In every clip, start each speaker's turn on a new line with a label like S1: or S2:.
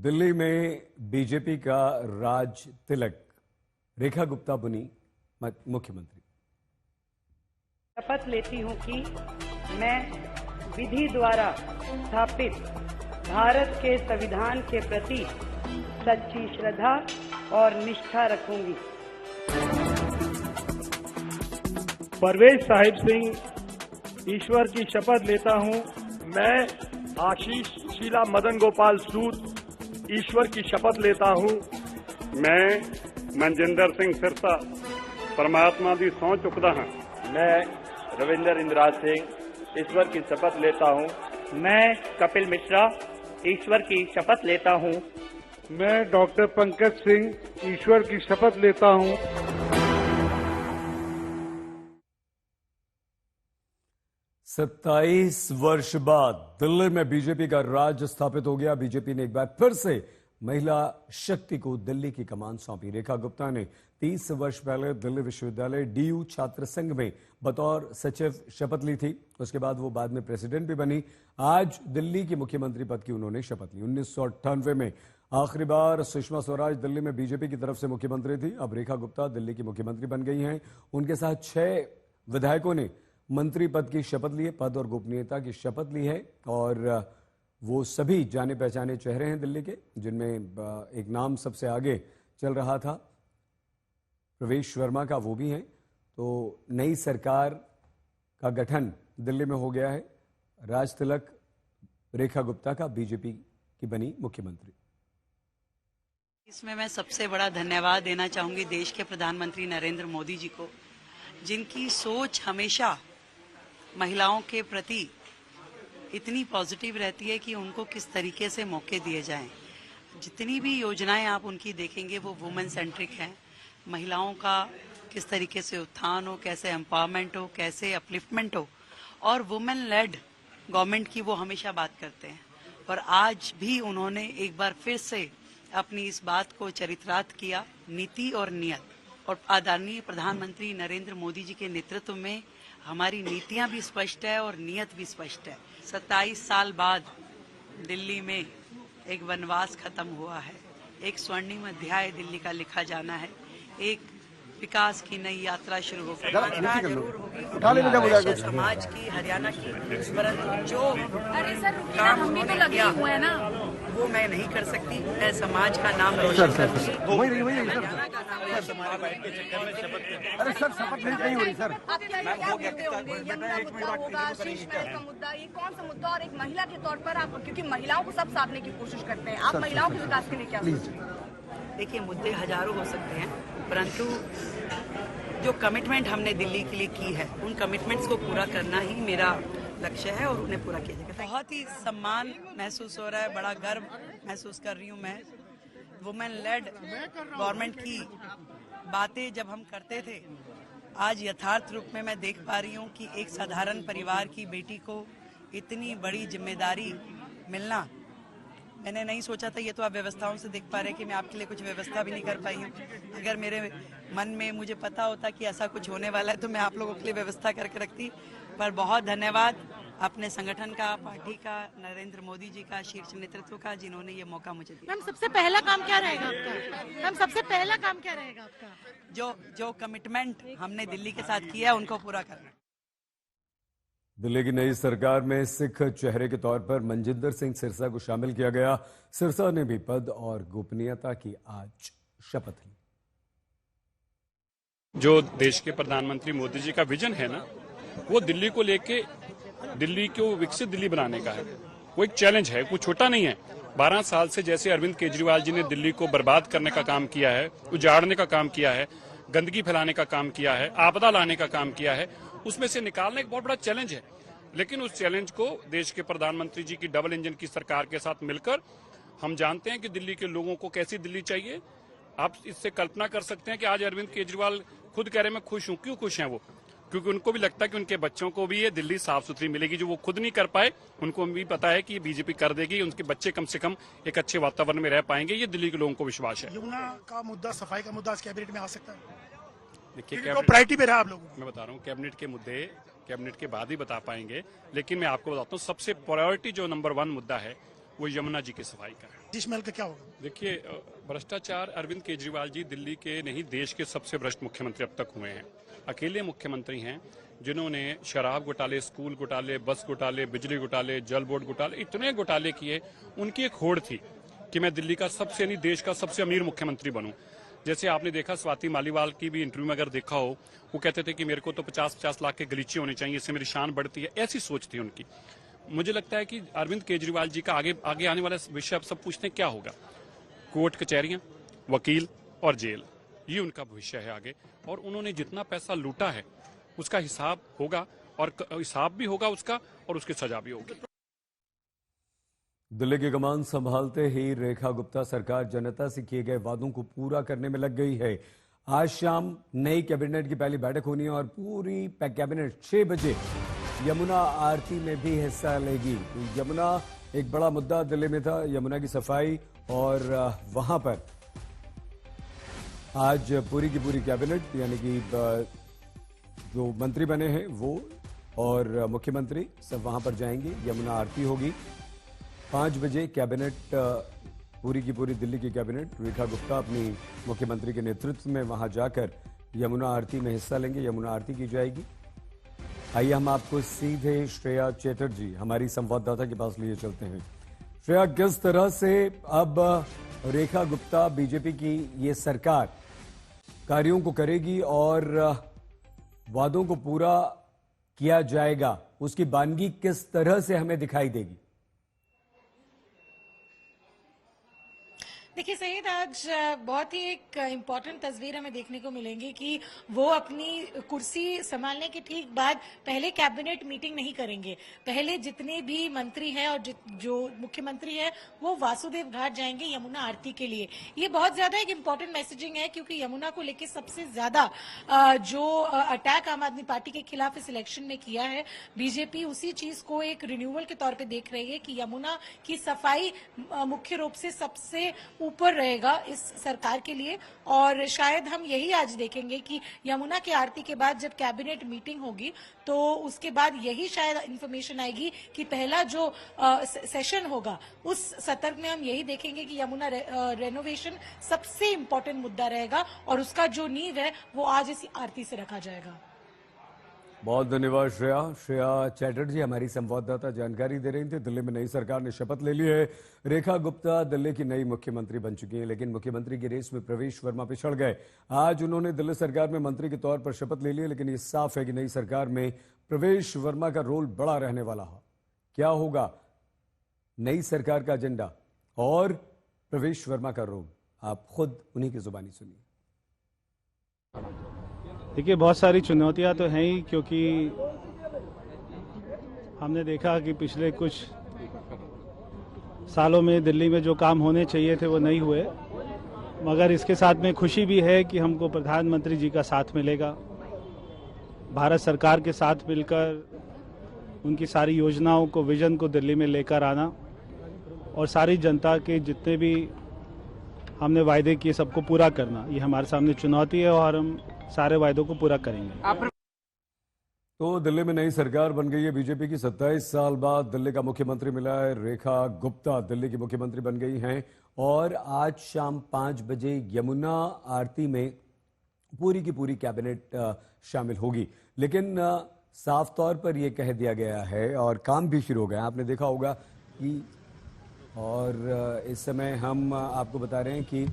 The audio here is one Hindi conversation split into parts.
S1: दिल्ली में बीजेपी का राज तिलक, रेखा गुप्ता बनी मुख्यमंत्री।
S2: शपथ लेती हूं कि मैं विधि द्वारा स्थापित भारत के संविधान के प्रति सच्ची श्रद्धा और निष्ठा रखूंगी।
S3: परवेज साहिब सिंह ईश्वर की शपथ लेता हूं। मैं आशीष शीला मदन गोपाल सूद ईश्वर की शपथ लेता हूं।
S4: मैं मनजिंदर सिंह सिरसा परमात्मा की सौं चुकदा हां।
S5: मैं रविंदर इंद्राज सिंह ईश्वर की शपथ लेता हूं।
S6: मैं कपिल मिश्रा ईश्वर की शपथ लेता हूं।
S7: मैं डॉक्टर पंकज सिंह ईश्वर की शपथ लेता हूं।
S1: 27 वर्ष बाद दिल्ली में बीजेपी का राज स्थापित हो गया। बीजेपी ने एक बार फिर से महिला शक्ति को दिल्ली की कमान सौंपी। रेखा गुप्ता ने 30 वर्ष पहले दिल्ली विश्वविद्यालय डीयू छात्र संघ में बतौर सचिव शपथ ली थी। उसके बाद वो बाद में प्रेसिडेंट भी बनी। आज दिल्ली की मुख्यमंत्री पद की उन्होंने शपथ ली। 1998 में आखिरी बार सुषमा स्वराज दिल्ली में बीजेपी की तरफ से मुख्यमंत्री थी। अब रेखा गुप्ता दिल्ली की मुख्यमंत्री बन गई हैं। उनके साथ 6 विधायकों ने मंत्री पद की शपथ ली है, पद और गोपनीयता की शपथ ली है। और वो सभी जाने पहचाने चेहरे हैं दिल्ली के, जिनमें एक नाम सबसे आगे चल रहा था प्रवेश वर्मा का, वो भी हैं। तो नई सरकार का गठन दिल्ली में हो गया है। राज तिलक रेखा गुप्ता का बीजेपी की बनी मुख्यमंत्री।
S8: इसमें मैं सबसे बड़ा धन्यवाद देना चाहूंगी देश के प्रधानमंत्री नरेंद्र मोदी जी को, जिनकी सोच हमेशा महिलाओं के प्रति इतनी पॉजिटिव रहती है कि उनको किस तरीके से मौके दिए जाएं। जितनी भी योजनाएं आप उनकी देखेंगे वो वुमेन सेंट्रिक हैं। महिलाओं का किस तरीके से उत्थान हो, कैसे एम्पावरमेंट हो, कैसे अपलिफ्टमेंट हो, और वुमेन लेड गवर्नमेंट की वो हमेशा बात करते हैं। और आज भी उन्होंने एक बार फिर से अपनी इस बात को चरितार्थ किया। नीति और नियत, और आदरणीय प्रधानमंत्री नरेंद्र मोदी जी के नेतृत्व में हमारी नीतियां भी स्पष्ट है और नियत भी स्पष्ट है। 27 साल बाद दिल्ली में एक वनवास खत्म हुआ है। एक स्वर्णिम अध्याय दिल्ली का लिखा जाना है। एक विकास की नई यात्रा शुरू होगी। जरूर होगी समाज की, हरियाणा की, परंतु जो काम उन्होंने किया हुआ ना वो मैं नहीं कर सकती। मैं समाज का नाम रोशन करूंगी। हरियाणा का नाम रोशन
S7: अरे सर शपथ नहीं हो रही सर।
S9: मुद्दा ये कौन सा मुद्दा, और एक महिला के तौर पर आप, क्योंकि महिलाओं को सब साधने की कोशिश करते हैं, आप महिलाओं के विकास के लिए क्या
S8: देखिए, मुद्दे हजारों हो सकते हैं, परंतु जो कमिटमेंट हमने दिल्ली के लिए की है उन कमिटमेंट्स को पूरा करना ही मेरा लक्ष्य है और उन्हें पूरा किया जाएगा। बहुत ही सम्मान महसूस हो रहा है, बड़ा गर्व महसूस कर रही हूँ मैं। वुमेन लेड गवर्नमेंट की बातें जब हम करते थे, आज यथार्थ रूप में मैं देख पा रही हूँ कि एक साधारण परिवार की बेटी को इतनी बड़ी जिम्मेदारी मिलना मैंने नहीं सोचा था। ये तो आप व्यवस्थाओं से देख पा रहे हैं कि मैं आपके लिए कुछ व्यवस्था भी नहीं कर पाई हूँ। अगर मेरे मन में मुझे पता होता कि ऐसा कुछ होने वाला है तो मैं आप लोगों के लिए व्यवस्था करके रखती। पर बहुत धन्यवाद अपने संगठन का, पार्टी का, नरेंद्र मोदी जी का, शीर्ष नेतृत्व का, जिन्होंने ये मौका मुझे दिया।
S10: मैम सबसे पहला काम क्या रहेगा आपका? मैम सबसे पहला काम क्या रहेगा आपका?
S8: जो कमिटमेंट हमने दिल्ली के साथ किया है उनको पूरा करना।
S1: दिल्ली की नई सरकार में सिख चेहरे के तौर पर मनजिंदर सिंह सिरसा को शामिल किया गया। सिरसा ने भी पद और गोपनीयता की आज शपथ ली।
S4: जो देश के प्रधानमंत्री मोदी जी का विजन है ना, वो दिल्ली को लेके, दिल्ली को विकसित दिल्ली बनाने का है। वो एक चैलेंज है, वो छोटा नहीं है। 12 साल से जैसे अरविंद केजरीवाल जी ने दिल्ली को बर्बाद करने का काम किया है, उजाड़ने का काम किया है, गंदगी फैलाने का काम किया है, आपदा लाने का काम किया है, उसमें से निकालना एक बहुत बड़ा चैलेंज है। लेकिन उस चैलेंज को देश के प्रधानमंत्री जी की डबल इंजन की सरकार के साथ मिलकर हम जानते हैं कि दिल्ली के लोगों को कैसी दिल्ली चाहिए। आप इससे कल्पना कर सकते हैं कि आज अरविंद केजरीवाल खुद कह रहे मैं खुश हूं। क्यों खुश हैं वो? क्योंकि उनको भी लगता है कि उनके बच्चों को भी ये दिल्ली साफ सुथरी मिलेगी, जो वो खुद नहीं कर पाए। उनको भी पता है कि ये बीजेपी कर देगी, उनके बच्चे कम से कम एक अच्छे वातावरण में रह पाएंगे। ये दिल्ली के लोगों को विश्वास है।
S3: यमुना का मुद्दा, सफाई का मुद्दा कैबिनेट में आ सकता है।
S4: देखिए,
S3: प्रायोरिटी पे रहा आप लोगों को।
S4: मैं बता रहा हूँ, कैबिनेट के मुद्दे कैबिनेट के बाद ही बता पाएंगे। लेकिन मैं आपको बताता हूँ, सबसे प्रायोरिटी जो नंबर 1 मुद्दा है वो यमुना जी की सफाई का है।
S11: शीश महल का क्या होगा?
S4: देखिए, भ्रष्टाचार अरविंद केजरीवाल जी दिल्ली के नहीं देश के सबसे भ्रष्ट मुख्यमंत्री अब तक हुए हैं। अकेले मुख्यमंत्री हैं जिन्होंने शराब घोटाले, स्कूल घोटाले, बस घोटाले, बिजली घोटाले, जल बोर्ड घोटाले, इतने घोटाले किए। उनकी एक होड़ थी कि मैं दिल्ली का सबसे यानी देश का सबसे अमीर मुख्यमंत्री बनूं। जैसे आपने देखा स्वाति मालीवाल की भी इंटरव्यू में अगर देखा हो, वो कहते थे कि मेरे को तो 50-50 लाख के गलीचे होने चाहिए, इससे मेरी शान बढ़ती है। ऐसी सोच थी उनकी। मुझे लगता है कि अरविंद केजरीवाल जी का आगे आने वाला विषय अब सब पूछते हैं क्या होगा। कोर्ट कचहरियां, वकील और जेल, ये उनका भविष्य है आगे। और उन्होंने जितना पैसा लूटा है उसका हिसाब होगा, और हिसाब भी होगा उसका, और उसकी सजा भी होगी।
S1: दिल्ली की कमान संभालते ही रेखा गुप्ता सरकार जनता से किए गए वादों को पूरा करने में लग गई है। आज शाम नई कैबिनेट की पहली बैठक होनी है और पूरी कैबिनेट 6 बजे यमुना आरती में भी हिस्सा लेगी। यमुना एक बड़ा मुद्दा दिल्ली में था, यमुना की सफाई, और वहां पर आज पूरी की पूरी कैबिनेट यानी कि जो मंत्री बने हैं वो और मुख्यमंत्री सब वहां पर जाएंगे। यमुना आरती होगी 5 बजे। कैबिनेट पूरी की पूरी दिल्ली की कैबिनेट रेखा गुप्ता अपनी मुख्यमंत्री के नेतृत्व में वहां जाकर यमुना आरती में हिस्सा लेंगे। यमुना आरती की जाएगी। आइए हम आपको सीधे श्रेया चैटर्जी हमारी संवाददाता के पास लिए चलते हैं। श्रेया, किस तरह से अब रेखा गुप्ता बीजेपी की ये सरकार कार्यों को करेगी और वादों को पूरा किया जाएगा, उसकी बानगी किस तरह से हमें दिखाई देगी?
S10: देखिए सईद, आज बहुत ही एक इम्पॉर्टेंट तस्वीर हमें देखने को मिलेंगी कि वो अपनी कुर्सी संभालने के ठीक बाद पहले कैबिनेट मीटिंग नहीं करेंगे। पहले जितने भी मंत्री हैं और जो मुख्यमंत्री है वो वासुदेव घाट जाएंगे यमुना आरती के लिए। ये बहुत ज्यादा एक इम्पॉर्टेंट मैसेजिंग है क्योंकि यमुना को लेकर सबसे ज्यादा जो अटैक आम आदमी पार्टी के खिलाफ इस इलेक्शन में किया है, बीजेपी उसी चीज को एक रिन्यूअल के तौर पर देख रही है कि यमुना की सफाई मुख्य रूप से सबसे ऊपर रहेगा इस सरकार के लिए। और शायद हम यही आज देखेंगे कि यमुना की आरती के बाद जब कैबिनेट मीटिंग होगी तो उसके बाद यही शायद इंफॉर्मेशन आएगी कि पहला जो सेशन होगा उस सत्र में हम यही देखेंगे कि यमुना रेनोवेशन सबसे इम्पोर्टेंट मुद्दा रहेगा और उसका जो नींव है वो आज इस आरती से रखा जाएगा।
S1: बहुत धन्यवाद श्रेया। श्रेया चैटर्जी हमारी संवाददाता जानकारी दे रही थी। दिल्ली में नई सरकार ने शपथ ले ली है। रेखा गुप्ता दिल्ली की नई मुख्यमंत्री बन चुकी हैं, लेकिन मुख्यमंत्री की रेस में प्रवेश वर्मा पिछड़ गए। आज उन्होंने दिल्ली सरकार में मंत्री के तौर पर शपथ ले ली है, लेकिन ये साफ है कि नई सरकार में प्रवेश वर्मा का रोल बड़ा रहने वाला है। क्या होगा नई सरकार का एजेंडा और प्रवेश वर्मा का रोल, आप खुद उन्हीं की जुबानी सुनिए।
S12: देखिए, बहुत सारी चुनौतियां तो हैं ही, क्योंकि हमने देखा कि पिछले कुछ सालों में दिल्ली में जो काम होने चाहिए थे वो नहीं हुए। मगर इसके साथ में खुशी भी है कि हमको प्रधानमंत्री जी का साथ मिलेगा। भारत सरकार के साथ मिलकर उनकी सारी योजनाओं को, विजन को दिल्ली में लेकर आना और सारी जनता के जितने भी हमने वायदे किए सबको पूरा करना, ये हमारे सामने चुनौती है और हम सारे वायदों को पूरा करेंगे।
S1: तो दिल्ली में नई सरकार बन गई है। बीजेपी की 27 साल बाद दिल्ली का मुख्यमंत्री मिला है। रेखा गुप्ता दिल्ली की मुख्यमंत्री बन गई हैं और आज शाम 5 बजे यमुना आरती में पूरी की पूरी कैबिनेट शामिल होगी। लेकिन साफ तौर पर यह कह दिया गया है और काम भी शुरू हो गया। आपने देखा होगा कि और इस समय हम आपको बता रहे हैं कि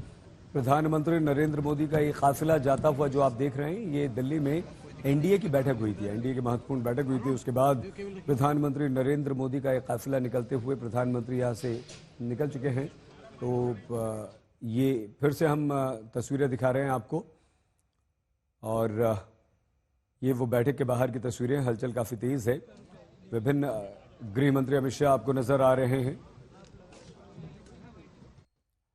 S1: प्रधानमंत्री नरेंद्र मोदी का ये काफिला जाता हुआ जो आप देख रहे हैं, ये दिल्ली में एनडीए की बैठक हुई थी, एनडीए की महत्वपूर्ण बैठक हुई थी। उसके बाद प्रधानमंत्री नरेंद्र मोदी का एक काफिला निकलते हुए प्रधानमंत्री यहाँ से निकल चुके हैं। तो ये फिर से हम तस्वीरें दिखा रहे हैं आपको, और ये वो बैठक के बाहर की तस्वीरें। हलचल काफी तेज है। विभिन्न गृह मंत्री अमित शाह आपको नजर आ रहे हैं।